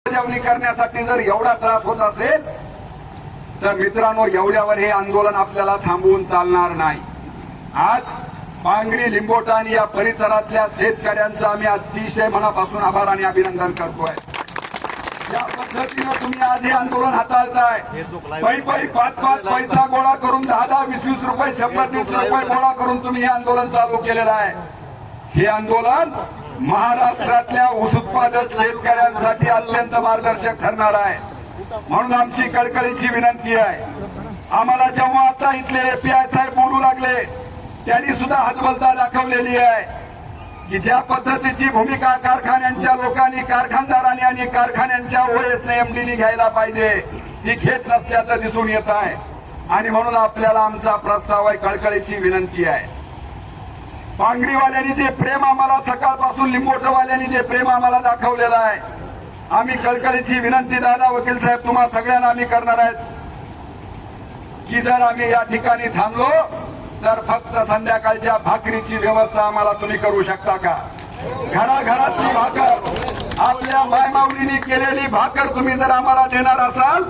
अंमलबजावणी करण्यासाठी जर एवढा त्रास होत असेल तर मित्रांनो, एवढ्यावर हे आंदोलन आपल्याला थांबवून चालणार नाही. आज पांगरी, लिंबोटा आणि या परिसरातल्या शेतकऱ्यांचं आम्ही अतिशय मनापासून आभार आणि अभिनंदन करतोय. या पद्धतीनं तुम्ही आज हे आंदोलन हाताळताय. पै 5 पैसा गोळा करून 10 20 रुपये 100 रुपये गोळा करून तुम्ही हे आंदोलन चालू केलेलं आहे. हे आंदोलन महाराष्ट्रातल्या ऊस उत्पादक शेतकऱ्यांसाठी अत्यंत मार्गदर्शक ठरणार आहे. म्हणून आमची कळकळीची विनंती आहे, आम्हाला जेव्हा आता इथले एपीआय साहेब बोलू लागले त्यांनी सुद्धा हतबलता दाखवलेली आहे की ज्या पद्धतीची भूमिका कारखान्यांच्या लोकांनी, कारखानदारांनी आणि कारखान्यांच्या ओएसने एमडीनी घ्यायला पाहिजे ती घेत नसल्याचं दिसून येत आहे. आणि म्हणून आपल्याला आमचा प्रस्ताव आहे, कळकळीची विनंती आहे. पांगरीवाल्यांनी जे प्रेम आम्हाला सकाळपासून, लिंबोटवाल्यांनी जे प्रेम आम्हाला दाखवलेलं आहे, आम्ही कळकळीची विनंती दादा वकील साहेब तुम्हा सगळ्यांना आम्ही करणार आहेत की जर आम्ही या ठिकाणी थांबलो तर फक्त संध्याकाळच्या भाकरीची व्यवस्था आम्हाला तुम्ही करू शकता का? घराघरातली भाकर, आपल्या मायमाऊलींनी केलेली भाकर तुम्ही जर आम्हाला देणार असाल